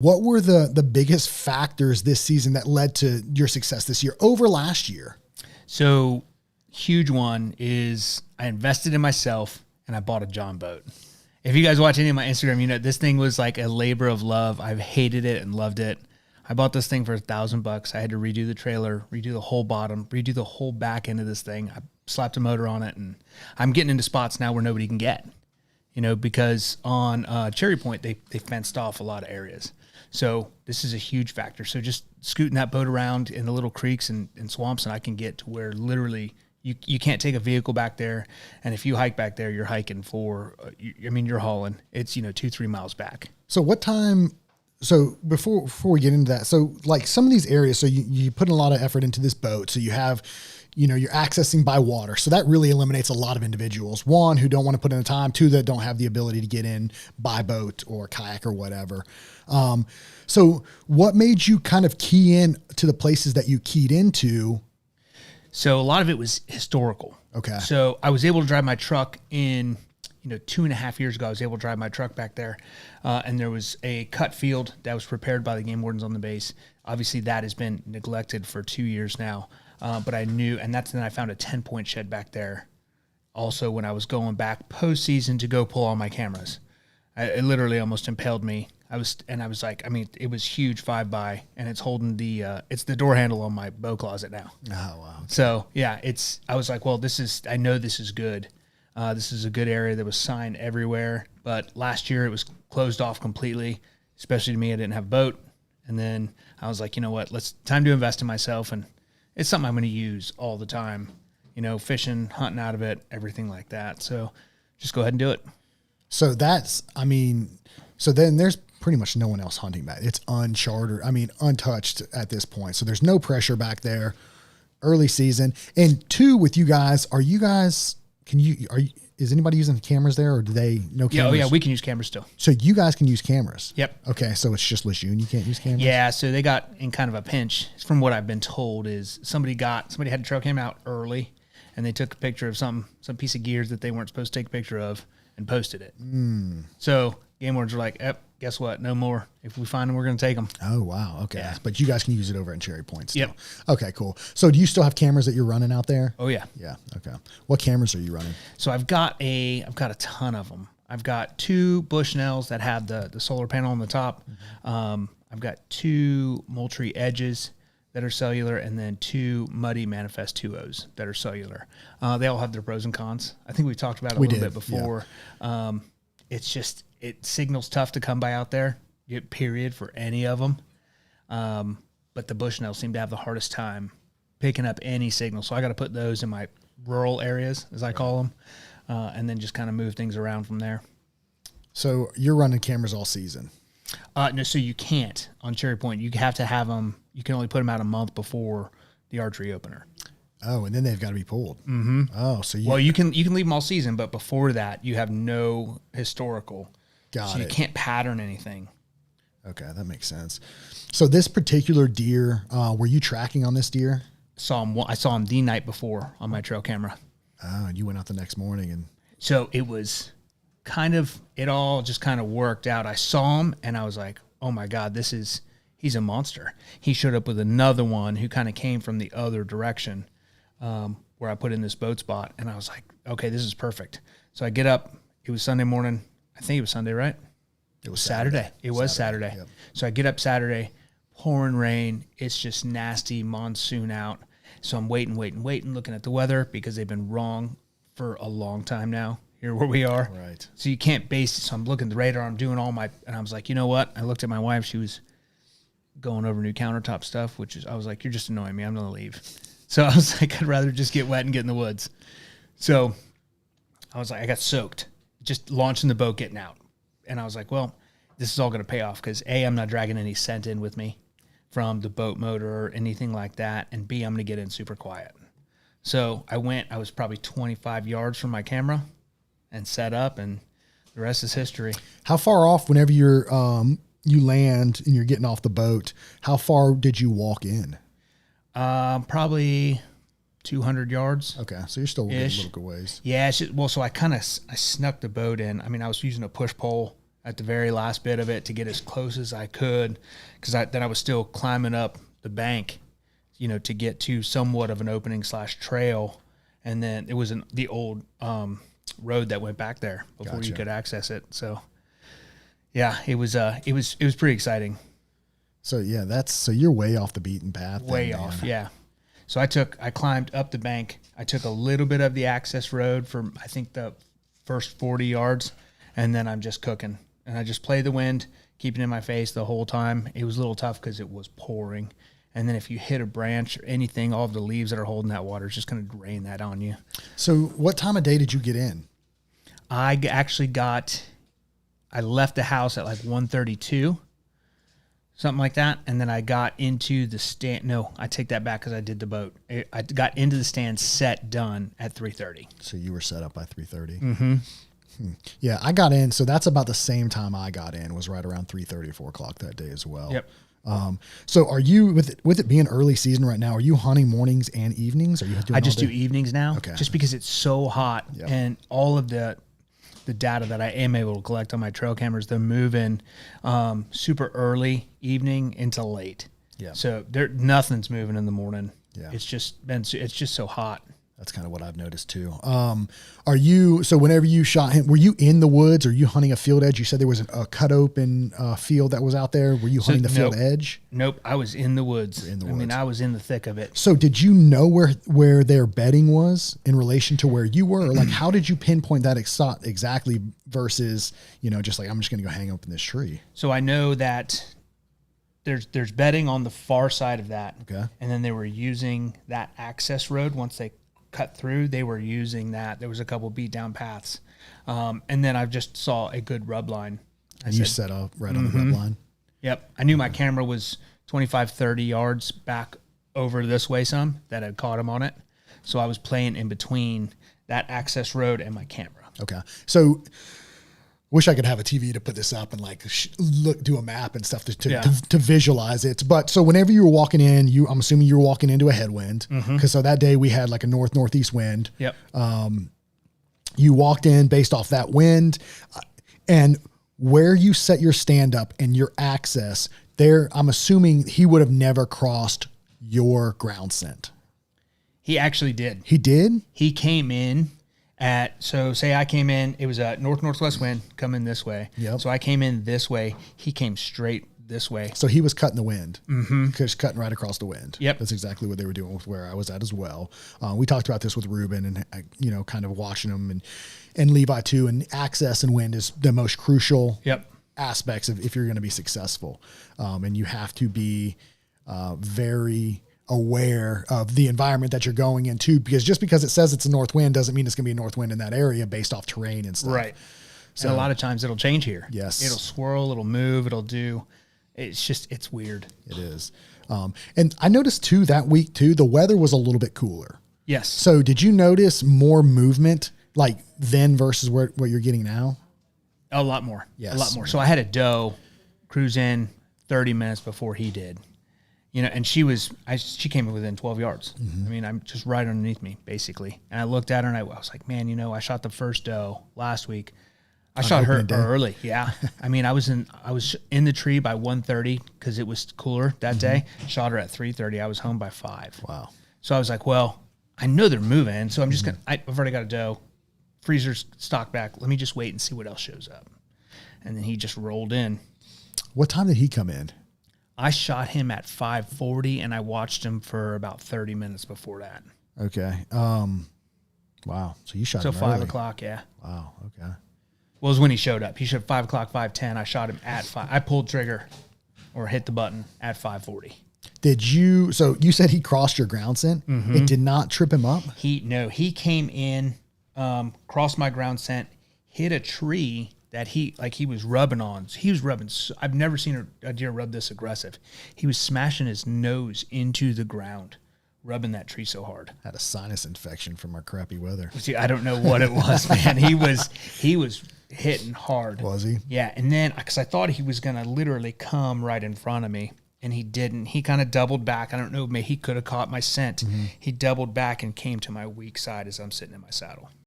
What were the biggest factors this season that led to your success this year over last year? So huge one is I invested in myself and I bought a John boat. If you guys watch any of my Instagram, you know, this thing was like a labor of love. I've hated it and loved it. I bought this thing for $1,000. I had to redo the trailer, redo the whole bottom, redo the whole back end of this thing. I slapped a motor on it, and I'm getting into spots now where nobody can get, you know, because on Cherry Point, they fenced off a lot of areas. So this is a huge factor. So just scooting that boat around in the little creeks and swamps, and I can get to where literally you can't take a vehicle back there. And if you hike back there, you're hiking for, you're hauling. It's, 2-3 miles back. So what time, so before we get into that, so like some of these areas, so you put a lot of effort into this boat. So you have, you're accessing by water. So that really eliminates a lot of individuals. One, who don't want to put in the time. Two, that don't have the ability to get in by boat or kayak or whatever. So what made you kind of key in to the places that you keyed into? So a lot of it was historical. Okay. So I was able to drive my truck in, 2.5 years ago, I was able to drive my truck back there. And there was a cut field that was prepared by the game wardens on the base. Obviously that has been neglected for 2 years now. But I knew, and then I found a 10-point shed back there. Also, when I was going back postseason to go pull all my cameras, it literally almost impaled me. I was like, it was huge 5x, and it's holding it's the door handle on my bow closet now. Oh, wow. So yeah, I was like, well, I know this is good. This is a good area. There was sign everywhere, but last year it was closed off completely, especially to me. I didn't have a boat. And then I was like, you know what, time to invest in myself. And it's something I'm going to use all the time, fishing, hunting out of it, everything like that. So just go ahead and do it. So so then there's pretty much no one else hunting that. It's untouched at this point. So there's no pressure back there early season. And two, with you guys, is anybody using cameras there, or do they no cameras? Yeah, we can use cameras still. So you guys can use cameras. Yep. Okay. So it's just Lejeune. You can't use cameras. Yeah. So they got in kind of a pinch, from what I've been told, is somebody had a trail cam out early, and they took a picture of some piece of gear that they weren't supposed to take a picture of and posted it. So game wardens were like, guess what? No more. If we find them, we're going to take them. Oh, wow. Okay. Yeah. But you guys can use it over at Cherry Point still. Yep. Okay, cool. So do you still have cameras that you're running out there? Oh, yeah. Yeah. Okay. What cameras are you running? So I've got a ton of them. I've got 2 Bushnells that have the solar panel on the top. Mm-hmm. I've got 2 Moultrie Edges that are cellular, and then 2 Muddy Manifest 2.0s that are cellular. They all have their pros and cons. I think we talked about it a little bit before. Yeah. It's just, it signals tough to come by out there, period, for any of them. But the Bushnells seem to have the hardest time picking up any signal. So I got to put those in my rural areas, as I call them, and then just kind of move things around from there. So you're running cameras all season? No, so you can't on Cherry Point. You have to have them. You can only put them out a month before the archery opener. Oh, and then they've got to be pulled. Mm-hmm. Oh, so you can leave them all season, but before that, you have no historical. Got so it. You can't pattern anything. Okay, that makes sense. So this particular deer, were you tracking on this deer? I saw him the night before on my trail camera. Oh, and you went out the next morning and. So it was it all just kind of worked out. I saw him and I was like, oh my God, he's a monster. He showed up with another one who kind of came from the other direction, where I put in this boat spot, and I was like, okay, this is perfect. So I get up. It was Sunday morning. I think it was Sunday, right? It was Saturday. It was Saturday. Yep. So I get up Saturday, pouring rain. It's just nasty monsoon out. So I'm waiting, looking at the weather, because they've been wrong for a long time now. Here where we are. Right. So you can't base it. So I'm looking at the radar. I'm doing and I was like, you know what? I looked at my wife. She was going over new countertop stuff, I was like, you're just annoying me. I'm going to leave. So I was like, I'd rather just get wet and get in the woods. So I was like, I got soaked just launching the boat, getting out. And I was like, well, this is all going to pay off, because A, I'm not dragging any scent in with me from the boat motor or anything like that. And B, I'm going to get in super quiet. So I was probably 25 yards from my camera and set up, and the rest is history. How far off, whenever you land and you're getting off the boat, how far did you walk in? Probably 200 yards. Okay, so you're still getting a little ways. Yeah, so I snuck the boat in. I was using a push pole at the very last bit of it to get as close as I could, because then I was still climbing up the bank, to get to somewhat of an opening / trail. And then it was the old road that went back there before you could access it. So yeah, it was pretty exciting. So yeah, so you're way off the beaten path. Way off. Yeah. So I climbed up the bank. I took a little bit of the access road for, I think, the first 40 yards, and then I'm just cooking. And I just played the wind, keeping it in my face the whole time. It was a little tough because it was pouring. And then if you hit a branch or anything, all of the leaves that are holding that water is just going to drain that on you. So what time of day did you get in? I left the house at like 1:32. Something like that. And then I got into the stand. No, I take that back because I did the boat. I got into the stand done at 3:30. So you were set up by 3:30. Mm-hmm. Yeah, I got in. So that's about the same time I got in, was right around 3:30 or 4 o'clock that day as well. Yep. So are you, with it being early season right now, are you hunting mornings and evenings? I just do evenings now, just because it's so hot. Yep. And all of the data that I am able to collect on my trail cameras, they're moving super early evening into late. Yeah. So nothing's moving in the morning. Yeah. It's just so hot. That's kind of what I've noticed too. So whenever you shot him, were you in the woods or you hunting a field edge? You said there was a cut open field that was out there. Were you hunting the field edge? Nope. I was in the woods. I was in the thick of it. So did you know where their bedding was in relation to where you were? Or like, how did you pinpoint that exactly versus, just like, I'm just going to go hang up in this tree? So I know that there's bedding on the far side of that. Okay. And then they were using that access road once they cut through. They were using that. There was a couple beat down paths. And then I just saw a good rub line. You set up right on the rub line? Yep. I knew my camera was 25, 30 yards back over this way some that had caught him on it. So I was playing in between that access road and my camera. Okay. So wish I could have a TV to put this up and like do a map and stuff to visualize it. But so whenever you were walking in, I'm assuming you were walking into a headwind, because so that day we had like a northeast wind. Yep. You walked in based off that wind, and where you set your stand up and your access there, I'm assuming he would have never crossed your ground scent. He actually did. He did? He came in say I came in, it was a northwest wind coming this way. Yep. So I came in this way. He came straight this way. So he was cutting the wind. Mm-hmm. Just cutting right across the wind. Yep. That's exactly what they were doing with where I was at as well. We talked about this with Ruben and, kind of watching them and Levi too. And access and wind is the most crucial aspects of if you're going to be successful. And you have to be very aware of the environment that you're going into, because just because it says it's a north wind doesn't mean it's going to be a north wind in that area based off terrain and stuff. Right. So and a lot of times it'll change here. Yes. It'll swirl, it'll move, it's weird. It is. And I noticed too, that week too, the weather was a little bit cooler. Yes. So did you notice more movement like then versus what you're getting now? A lot more. Yes. A lot more. So I had a doe cruise in 30 minutes before he did. And she came in within 12 yards. Mm-hmm. I mean, I'm just right underneath me, basically. And I looked at her and I was like, man, I shot the first doe last week. I shot her early. Yeah. I mean, I was in the tree by 1:30 because it was cooler that day. Shot her at 3:30. I was home by 5. Wow. So I was like, well, I know they're moving. So I'm just I've already got a doe. Freezer's stock back. Let me just wait and see what else shows up. And then he just rolled in. What time did he come in? I shot him at 5:40, and I watched him for about 30 minutes before that. Okay. Wow. So you shot him 5 early. o'clock, yeah. Wow. Okay. Well, it was when he showed up. He showed 5 o'clock, 5:10. I shot him at 5. I pulled trigger or hit the button at 5:40. So you said he crossed your ground scent? Mm-hmm. It did not trip him up? He came in, crossed my ground scent, hit a tree that he was rubbing on. He was rubbing. I've never seen a deer rub this aggressive. He was smashing his nose into the ground, rubbing that tree so hard. Had a sinus infection from our crappy weather. See, I don't know what it was, man. He was hitting hard. Was he? Yeah. And then, because I thought he was going to literally come right in front of me, and he didn't. He kind of doubled back. I don't know, maybe he could have caught my scent. Mm-hmm. He doubled back and came to my weak side as I'm sitting in my saddle.